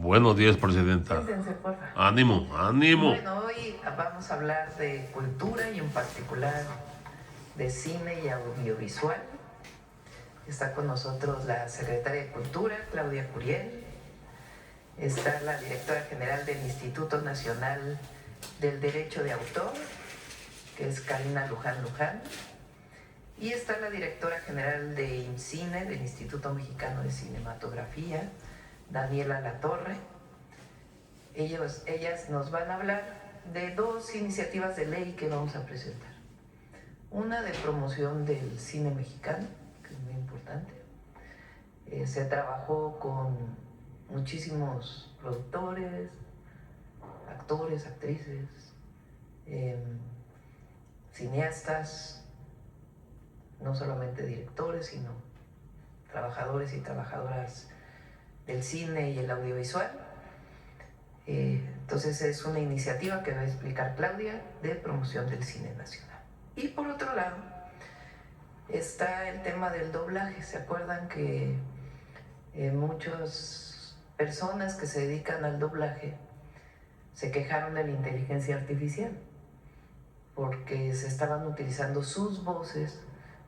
Buenos días, presidenta. Siéntense, por favor. Ánimo, ánimo. Bueno, hoy vamos a hablar de cultura y en particular de cine y audiovisual. Está con nosotros la secretaria de Cultura, Claudia Curiel. Está la directora general del Instituto Nacional del Derecho de Autor, que es Karina Luján Luján. Y está la directora general de IMCINE, del Instituto Mexicano de Cinematografía, Daniela Latorre. Ellas nos van a hablar de dos iniciativas de ley que vamos a presentar. Una de promoción del cine mexicano, que es muy importante. Se trabajó con muchísimos productores, actores, actrices, cineastas, no solamente directores, sino trabajadores y trabajadoras del cine y el audiovisual. Entonces es una iniciativa que va a explicar Claudia de promoción del cine nacional. Y por otro lado está el tema del doblaje. ¿Se acuerdan que muchas personas que se dedican al doblaje se quejaron de la inteligencia artificial porque se estaban utilizando sus voces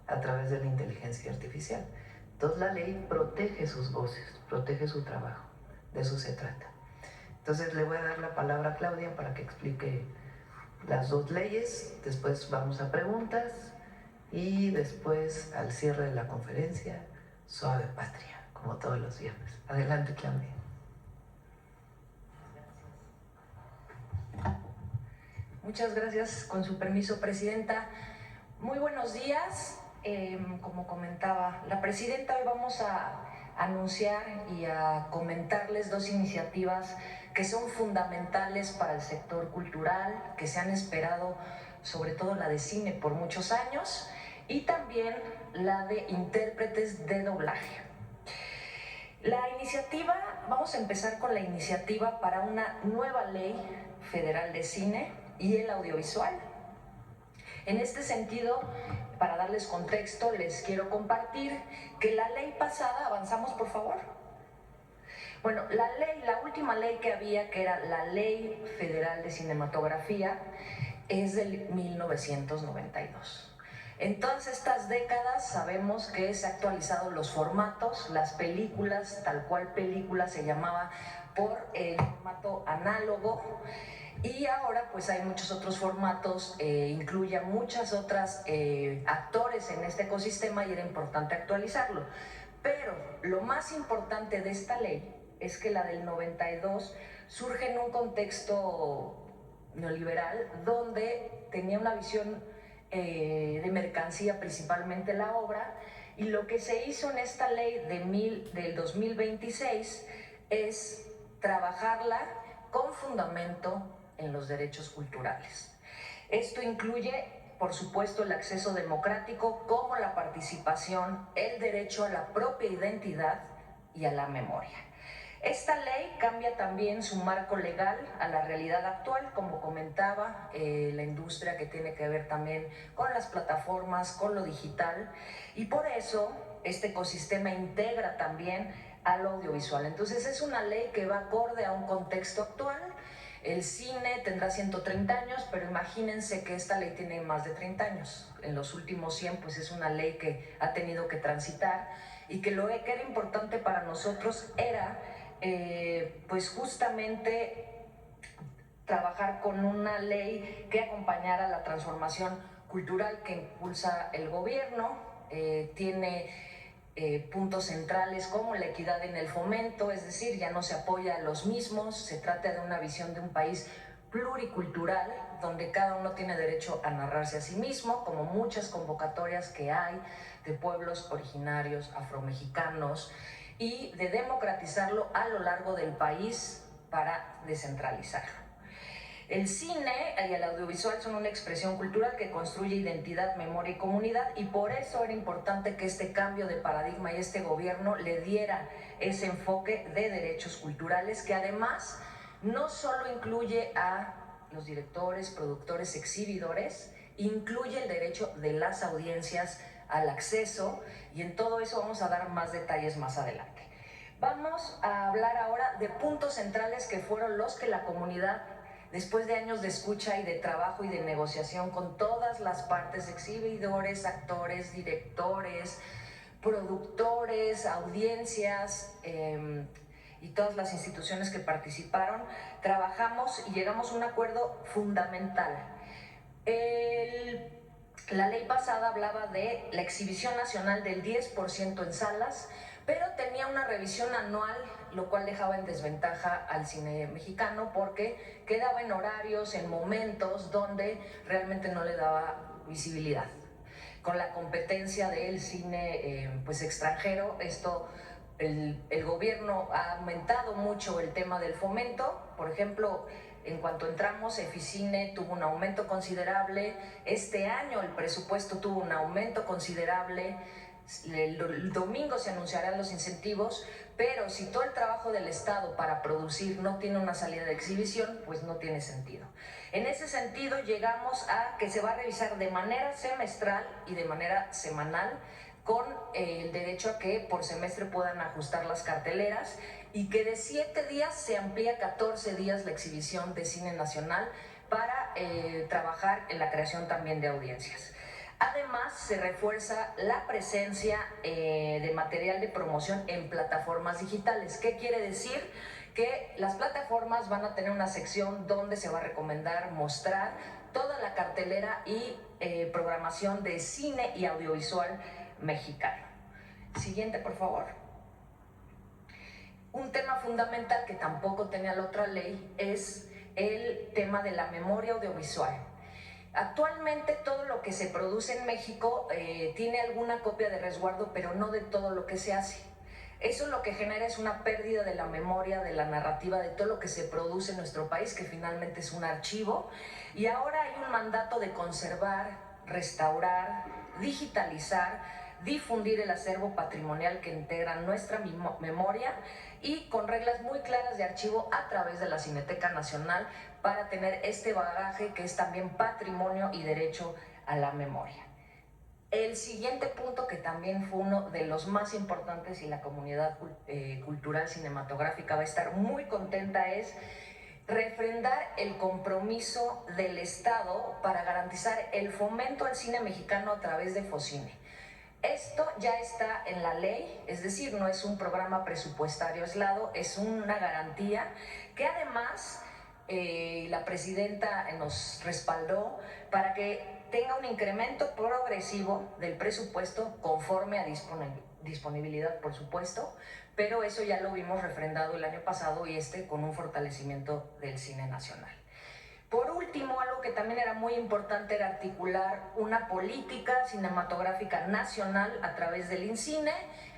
a través de la inteligencia artificial? Entonces la ley protege sus voces, protege su trabajo, de eso se trata. Entonces le voy a dar la palabra a Claudia para que explique las dos leyes, después vamos a preguntas y después al cierre de la conferencia, suave patria, como todos los viernes. Adelante, Claudia. Muchas gracias, con su permiso, presidenta. Muy buenos días. Como comentaba la presidenta, hoy vamos a anunciar y a comentarles dos iniciativas que son fundamentales para el sector cultural, que se han esperado, sobre todo la de cine, por muchos años, y también la de intérpretes de doblaje. Vamos a empezar con la iniciativa para una nueva ley federal de cine y el audiovisual. En este sentido, para darles contexto, les quiero compartir que la ley pasada, avanzamos por favor. Bueno, la última ley que había, que era la Ley Federal de Cinematografía, es del 1992. En todas estas décadas sabemos que se han actualizado los formatos, las películas, tal cual película se llamaba por el formato análogo. Y ahora pues hay muchos otros formatos, incluye a muchas otras actores en este ecosistema y era importante actualizarlo. Pero lo más importante de esta ley es que la del 92 surge en un contexto neoliberal donde tenía una visión de mercancía, principalmente la obra, y lo que se hizo en esta ley del 2026 es trabajarla con fundamento en los derechos culturales. Esto incluye, por supuesto, el acceso democrático, como la participación, el derecho a la propia identidad y a la memoria. Esta ley cambia también su marco legal a la realidad actual, como comentaba, la industria que tiene que ver también con las plataformas, con lo digital, y por eso este ecosistema integra también al audiovisual. Entonces es una ley que va acorde a un contexto actual. El cine tendrá 130 años, pero imagínense que esta ley tiene más de 30 años. En los últimos 100, pues es una ley que ha tenido que transitar y que lo que era importante para nosotros era, pues justamente trabajar con una ley que acompañara la transformación cultural que impulsa el gobierno. Tiene puntos centrales como la equidad en el fomento, es decir, ya no se apoya a los mismos, se trata de una visión de un país pluricultural donde cada uno tiene derecho a narrarse a sí mismo, como muchas convocatorias que hay de pueblos originarios afromexicanos, y de democratizarlo a lo largo del país para descentralizarlo. El cine y el audiovisual son una expresión cultural que construye identidad, memoria y comunidad, y por eso era importante que este cambio de paradigma y este gobierno le diera ese enfoque de derechos culturales, que además no solo incluye a los directores, productores, exhibidores, incluye el derecho de las audiencias al acceso, y en todo eso vamos a dar más detalles más adelante. Vamos a hablar ahora de puntos centrales que fueron los que la comunidad, después de años de escucha y de trabajo y de negociación con todas las partes, exhibidores, actores, directores, productores, audiencias y todas las instituciones que participaron, trabajamos y llegamos a un acuerdo fundamental. La ley pasada hablaba de la exhibición nacional del 10% en salas, pero tenía una revisión anual, lo cual dejaba en desventaja al cine mexicano porque quedaba en horarios, en momentos donde realmente no le daba visibilidad. Con la competencia del cine pues extranjero, el gobierno ha aumentado mucho el tema del fomento. Por ejemplo, en cuanto entramos, Eficine tuvo un aumento considerable. Este año el presupuesto tuvo un aumento considerable. El domingo se anunciarán los incentivos, pero si todo el trabajo del Estado para producir no tiene una salida de exhibición, pues no tiene sentido. En ese sentido, llegamos a que se va a revisar de manera semestral y de manera semanal, con el derecho a que por semestre puedan ajustar las carteleras, y que de 7 días se amplía a 14 días la exhibición de cine nacional para trabajar en la creación también de audiencias. Además, se refuerza la presencia de material de promoción en plataformas digitales. ¿Qué quiere decir? Que las plataformas van a tener una sección donde se va a recomendar mostrar toda la cartelera y programación de cine y audiovisual mexicano. Siguiente, por favor. Un tema fundamental que tampoco tenía la otra ley es el tema de la memoria audiovisual. Actualmente todo lo que se produce en México tiene alguna copia de resguardo, pero no de todo lo que se hace. Eso lo que genera es una pérdida de la memoria, de la narrativa, de todo lo que se produce en nuestro país, que finalmente es un archivo. Y ahora hay un mandato de conservar, restaurar, digitalizar, difundir el acervo patrimonial que integra nuestra memoria, y con reglas muy claras de archivo a través de la Cineteca Nacional, para tener este bagaje que es también patrimonio y derecho a la memoria. El siguiente punto, que también fue uno de los más importantes y la comunidad cultural cinematográfica va a estar muy contenta, es refrendar el compromiso del Estado para garantizar el fomento al cine mexicano a través de Focine. Esto ya está en la ley, es decir, no es un programa presupuestario aislado, es una garantía que además la presidenta nos respaldó para que tenga un incremento progresivo del presupuesto conforme a disponibilidad, por supuesto, pero eso ya lo vimos refrendado el año pasado, y con un fortalecimiento del cine nacional. Por último, algo que también era muy importante era articular una política cinematográfica nacional a través del INCINE,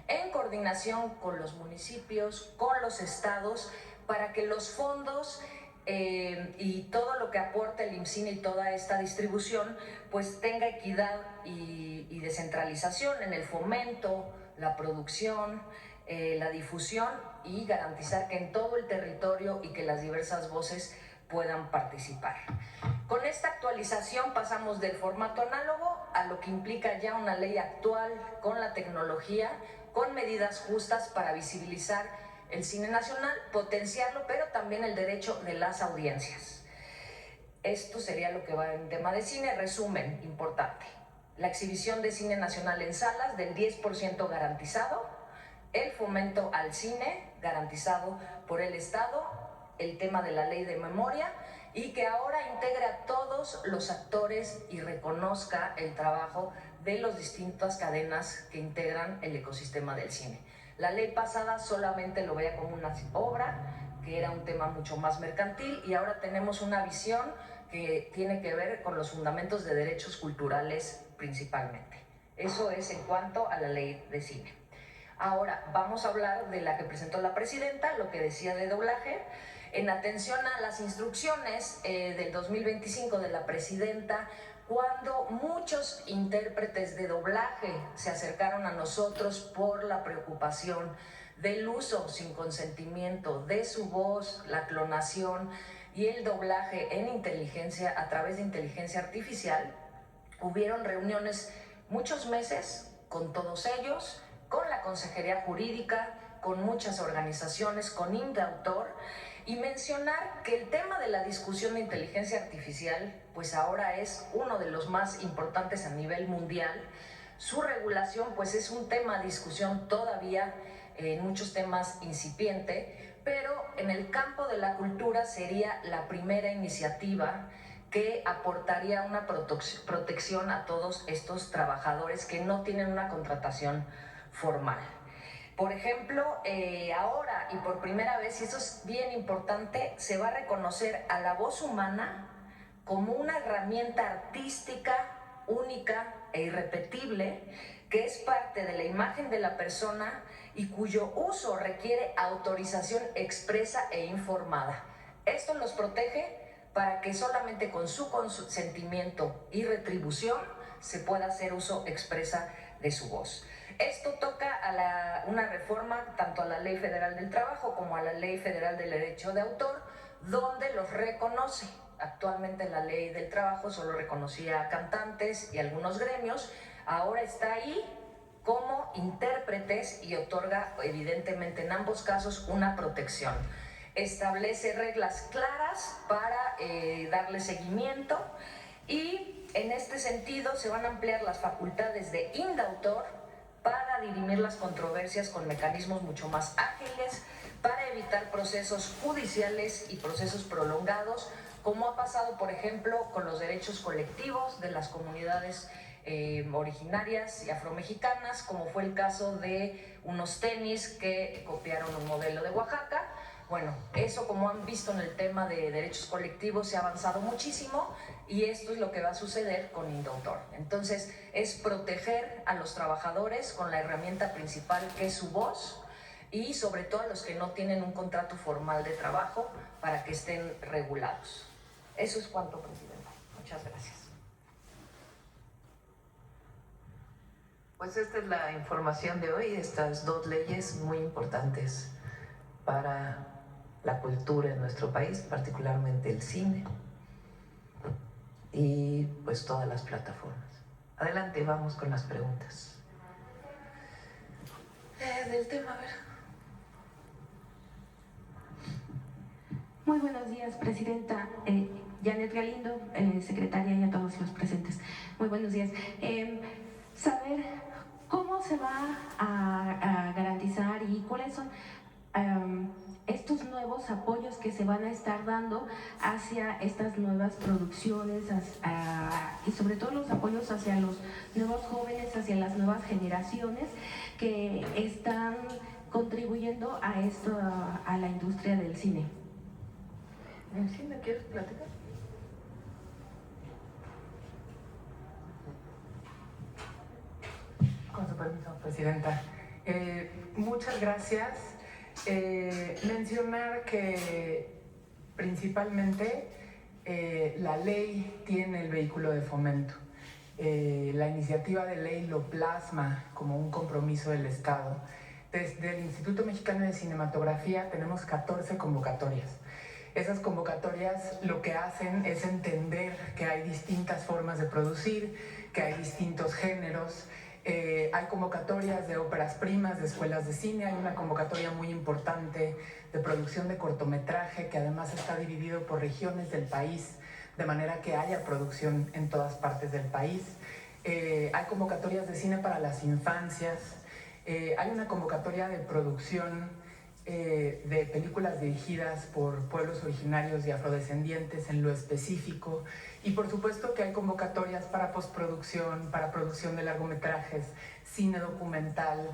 en coordinación con los municipios, con los estados, para que los fondos y todo lo que aporta el INCINE y toda esta distribución pues tenga equidad y descentralización en el fomento, la producción, la difusión, y garantizar que en todo el territorio y que las diversas voces puedan participar. Con esta actualización pasamos del formato análogo a lo que implica ya una ley actual, con la tecnología, con medidas justas para visibilizar el cine nacional, potenciarlo, pero también el derecho de las audiencias. Esto sería lo que va en tema de cine. Resumen importante: la exhibición de cine nacional en salas del 10% garantizado, el fomento al cine garantizado por el Estado, el tema de la ley de memoria, y que ahora integre a todos los actores y reconozca el trabajo de las distintas cadenas que integran el ecosistema del cine. La ley pasada solamente lo veía como una obra, que era un tema mucho más mercantil, y ahora tenemos una visión que tiene que ver con los fundamentos de derechos culturales principalmente. Eso es en cuanto a la ley de cine. Ahora vamos a hablar de la que presentó la presidenta, lo que decía de doblaje. En atención a las instrucciones del 2025 de la presidenta, cuando muchos intérpretes de doblaje se acercaron a nosotros por la preocupación del uso sin consentimiento de su voz, la clonación y el doblaje en inteligencia, a través de inteligencia artificial, hubieron reuniones muchos meses con todos ellos, con la Consejería Jurídica, con muchas organizaciones, con Indautor, y mencionar que el tema de la discusión de inteligencia artificial, pues ahora es uno de los más importantes a nivel mundial. Su regulación, pues es un tema de discusión todavía en muchos temas incipiente, pero en el campo de la cultura sería la primera iniciativa que aportaría una protección a todos estos trabajadores que no tienen una contratación formal. Por ejemplo, ahora y por primera vez, y eso es bien importante, se va a reconocer a la voz humana como una herramienta artística única e irrepetible, que es parte de la imagen de la persona y cuyo uso requiere autorización expresa e informada. Esto los protege para que solamente con su consentimiento y retribución se pueda hacer uso expresa de su voz. Esto toca a una reforma tanto a la Ley Federal del Trabajo como a la Ley Federal del Derecho de Autor, donde los reconoce. Actualmente la Ley del Trabajo solo reconocía a cantantes y algunos gremios, ahora está ahí como intérpretes y otorga evidentemente en ambos casos una protección. Establece reglas claras para darle seguimiento y en este sentido se van a ampliar las facultades de Indautor para dirimir las controversias con mecanismos mucho más ágiles, para evitar procesos judiciales y procesos prolongados, como ha pasado, por ejemplo, con los derechos colectivos de las comunidades originarias y afromexicanas, como fue el caso de unos tenis que copiaron un modelo de Oaxaca. Bueno, eso, como han visto en el tema de derechos colectivos, se ha avanzado muchísimo y esto es lo que va a suceder con Indautor. Entonces, es proteger a los trabajadores con la herramienta principal que es su voz y sobre todo a los que no tienen un contrato formal de trabajo para que estén regulados. Eso es cuanto, Presidenta. Muchas gracias. Pues esta es la información de hoy, estas dos leyes muy importantes para la cultura en nuestro país, particularmente el cine y pues todas las plataformas. Adelante, vamos con las preguntas. Del tema, a ver. Muy buenos días, Presidenta. Janet Galindo, secretaria, y a todos los presentes. Muy buenos días. Saber cómo se va a garantizar y cuáles son estos nuevos apoyos que se van a estar dando hacia estas nuevas producciones y sobre todo los apoyos hacia los nuevos jóvenes, hacia las nuevas generaciones que están contribuyendo a esto, a la industria del cine. ¿Sí me quieres platicar? Con su permiso, Presidenta. Muchas gracias. Mencionar que principalmente la ley tiene el vehículo de fomento. La iniciativa de ley lo plasma como un compromiso del Estado. Desde el Instituto Mexicano de Cinematografía tenemos 14 convocatorias. Esas convocatorias lo que hacen es entender que hay distintas formas de producir, que hay distintos géneros. Hay convocatorias de óperas primas, de escuelas de cine, hay una convocatoria muy importante de producción de cortometraje que además está dividido por regiones del país, de manera que haya producción en todas partes del país. Hay convocatorias de cine para las infancias, hay una convocatoria de producción de películas dirigidas por pueblos originarios y afrodescendientes en lo específico, y por supuesto que hay convocatorias para postproducción, para producción de largometrajes, cine documental,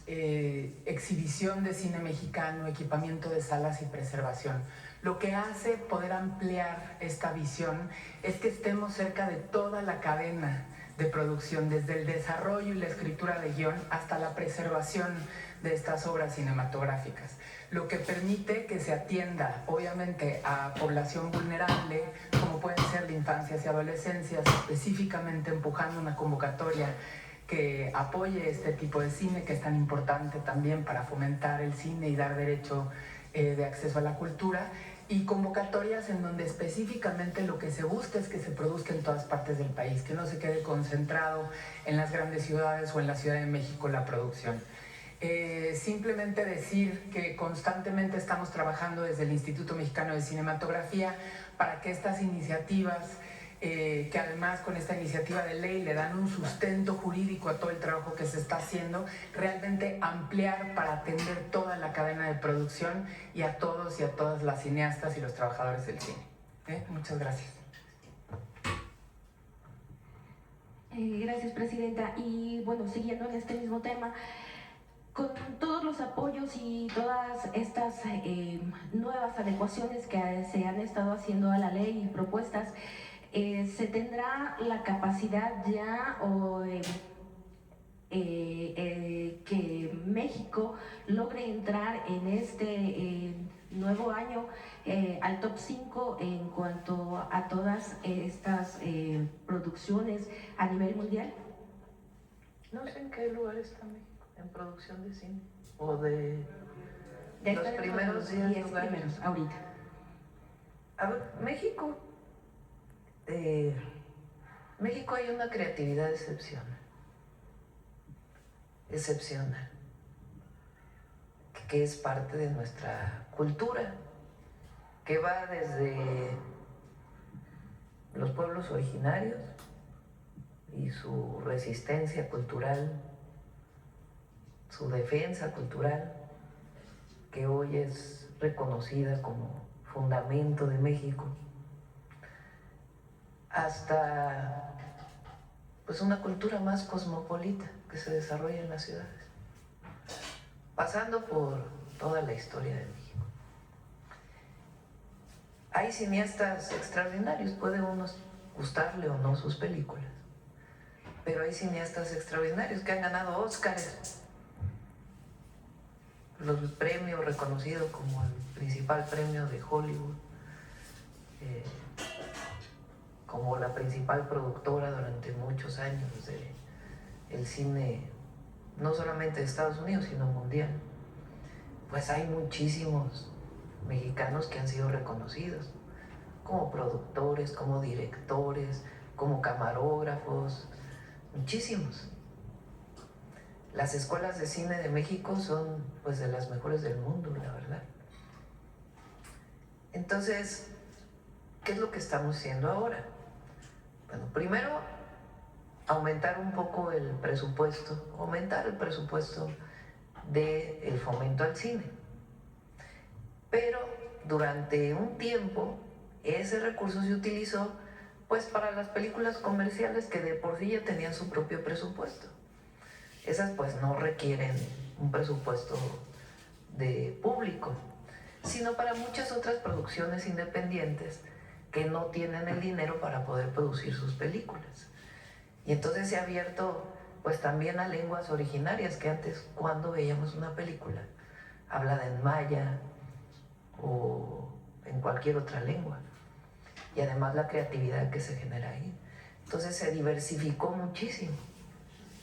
exhibición de cine mexicano, equipamiento de salas y preservación. Lo que hace poder ampliar esta visión es que estemos cerca de toda la cadena de producción, desde el desarrollo y la escritura de guión hasta la preservación de estas obras cinematográficas, lo que permite que se atienda obviamente a población vulnerable, como pueden ser de infancias y adolescencias, específicamente empujando una convocatoria que apoye este tipo de cine, que es tan importante también para fomentar el cine y dar derecho de acceso a la cultura, y convocatorias en donde específicamente lo que se busca es que se produzca en todas partes del país, que no se quede concentrado en las grandes ciudades o en la Ciudad de México la producción. Simplemente decir que constantemente estamos trabajando desde el Instituto Mexicano de Cinematografía para que estas iniciativas, que además con esta iniciativa de ley le dan un sustento jurídico a todo el trabajo que se está haciendo, realmente ampliar para atender toda la cadena de producción y a todos y a todas las cineastas y los trabajadores del cine. Muchas gracias. Gracias, Presidenta. Y bueno, siguiendo en este mismo tema, con todos los apoyos y todas estas nuevas adecuaciones que se han estado haciendo a la ley y propuestas, ¿se tendrá la capacidad ya o que México logre entrar en este nuevo año al top 5 en cuanto a todas estas producciones a nivel mundial? No sé en qué lugar está México en producción de cine o de los estar primeros los 10 10 lugares. primeros ahorita. A ver, México, México hay una creatividad excepcional, excepcional, que es parte de nuestra cultura, que va desde los pueblos originarios y su resistencia cultural, su defensa cultural, que hoy es reconocida como fundamento de México, hasta pues una cultura más cosmopolita que se desarrolla en las ciudades, pasando por toda la historia de México. Hay cineastas extraordinarios, puede uno gustarle o no sus películas, pero hay cineastas extraordinarios que han ganado Óscares, los premios reconocidos como el principal premio de Hollywood, como la principal productora durante muchos años del cine, no solamente de Estados Unidos, sino mundial. Pues hay muchísimos mexicanos que han sido reconocidos como productores, como directores, como camarógrafos, muchísimos. Las escuelas de cine de México son pues de las mejores del mundo, la verdad. Entonces, ¿qué es lo que estamos haciendo ahora? Bueno, primero, aumentar un poco el presupuesto, aumentar el presupuesto del fomento al cine. Pero durante un tiempo, ese recurso se utilizó pues para las películas comerciales que de por sí ya tenían su propio presupuesto. Esas pues no requieren un presupuesto de público, sino para muchas otras producciones independientes que no tienen el dinero para poder producir sus películas. Y entonces se ha abierto pues también a lenguas originarias que antes, cuando veíamos una película hablada en maya o en cualquier otra lengua, y además la creatividad que se genera ahí. Entonces se diversificó muchísimo,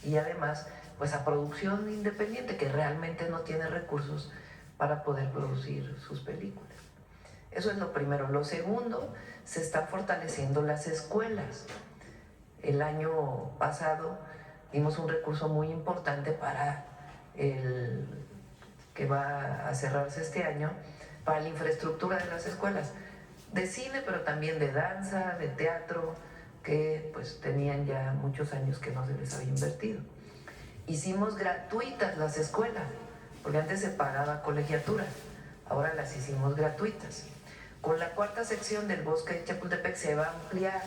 y además pues a producción independiente que realmente no tiene recursos para poder producir sus películas. Eso es lo primero. Lo segundo, se están fortaleciendo las escuelas. El año pasado dimos un recurso muy importante para el que va a cerrarse este año, para la infraestructura de las escuelas, de cine, pero también de danza, de teatro, que pues tenían ya muchos años que no se les había invertido. Hicimos gratuitas las escuelas, porque antes se pagaba colegiatura, ahora las hicimos gratuitas. Con la cuarta sección del Bosque de Chapultepec se va a ampliar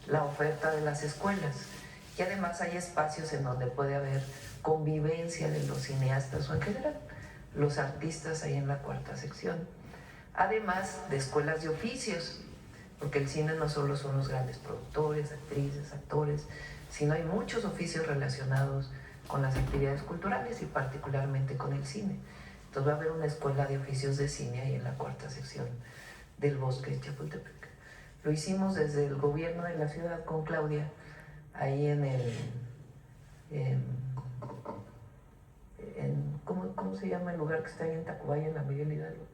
la oferta de las escuelas, y además hay espacios en donde puede haber convivencia de los cineastas o en general los artistas ahí en la cuarta sección, además de escuelas de oficios, porque el cine no solo son los grandes productores, actrices, actores, sino hay muchos oficios relacionados con las actividades culturales y particularmente con el cine. Entonces va a haber una escuela de oficios de cine ahí en la cuarta sección del Bosque de Chapultepec. Lo hicimos desde el gobierno de la ciudad con Claudia, ahí ¿cómo se llama el lugar que está ahí en Tacubaya, en la Miguel Hidalgo?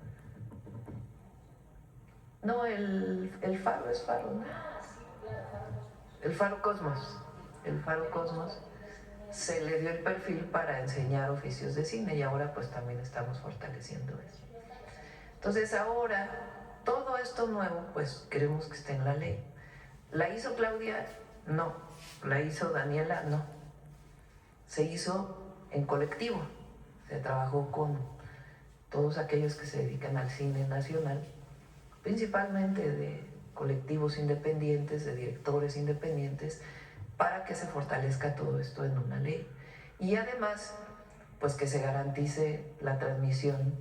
No, el faro es faro, ¿no? El Faro Cosmos. El Faro Cosmos se le dio el perfil para enseñar oficios de cine y ahora pues también estamos fortaleciendo eso. Entonces ahora todo esto nuevo pues queremos que esté en la ley. ¿La hizo Claudia? No. ¿La hizo Daniela? No. Se hizo en colectivo. Se trabajó con todos aquellos que se dedican al cine nacional, principalmente de colectivos independientes, de directores independientes, para que se fortalezca todo esto en una ley. Y además, pues que se garantice la transmisión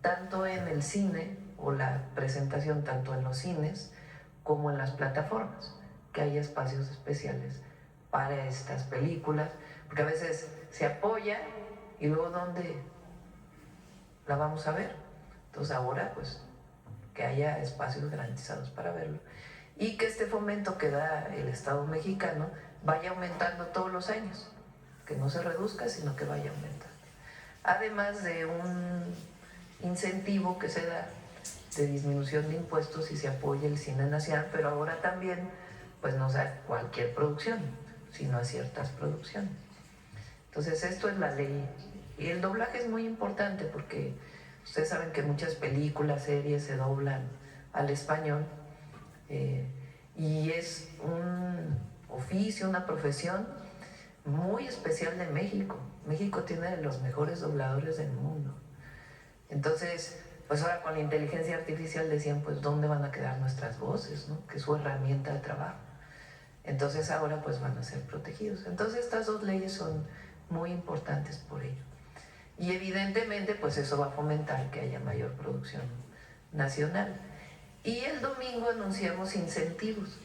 tanto en el cine o la presentación tanto en los cines como en las plataformas, que haya espacios especiales para estas películas, porque a veces se apoya y luego ¿dónde la vamos a ver? Entonces ahora pues que haya espacios garantizados para verlo y que este fomento que da el Estado mexicano vaya aumentando todos los años, que no se reduzca sino que vaya aumentando. Además de un incentivo que se da de disminución de impuestos si se apoya el cine nacional, pero ahora también pues no sea cualquier producción, sino a ciertas producciones. Entonces esto es la ley. Y el doblaje es muy importante porque ustedes saben que muchas películas, series se doblan al español y es un oficio, una profesión muy especial de México. México tiene de los mejores dobladores del mundo. Entonces, pues ahora con la inteligencia artificial decían, pues ¿dónde van a quedar nuestras voces, ¿no? Que es su herramienta de trabajo. Entonces ahora pues van a ser protegidos. Entonces estas dos leyes son muy importantes por ello. Y evidentemente pues eso va a fomentar que haya mayor producción nacional. Y el domingo anunciamos incentivos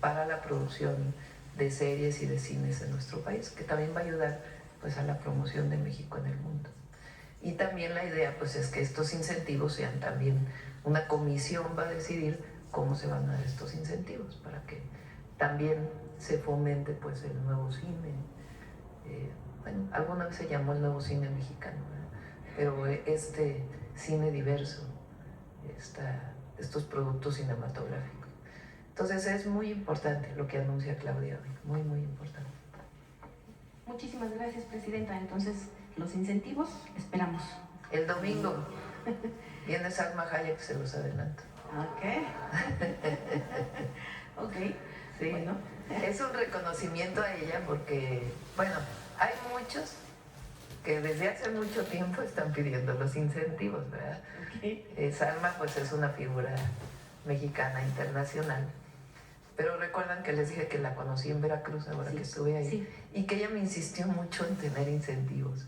para la producción de series y de cines en nuestro país, que también va a ayudar pues a la promoción de México en el mundo. Y también la idea pues es que estos incentivos sean también, una comisión va a decidir cómo se van a dar estos incentivos para que también se fomente pues el nuevo cine. Bueno, alguna vez se llamó el nuevo cine mexicano, ¿verdad? Pero este cine diverso, estos productos cinematográficos. Entonces es muy importante lo que anuncia Claudia hoy, muy, muy importante. Muchísimas gracias, Presidenta. Entonces, los incentivos, esperamos. El domingo viene Salma Hayek, se los adelanto. Ok. Ok. Sí. Bueno. Es un reconocimiento a ella porque, bueno, hay muchos que desde hace mucho tiempo están pidiendo los incentivos, ¿verdad? Okay. Salma pues es una figura mexicana internacional, pero recuerdan que les dije que la conocí en Veracruz ahora que estuve ahí, sí. Y que ella me insistió mucho en tener incentivos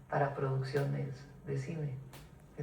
para producciones de cine.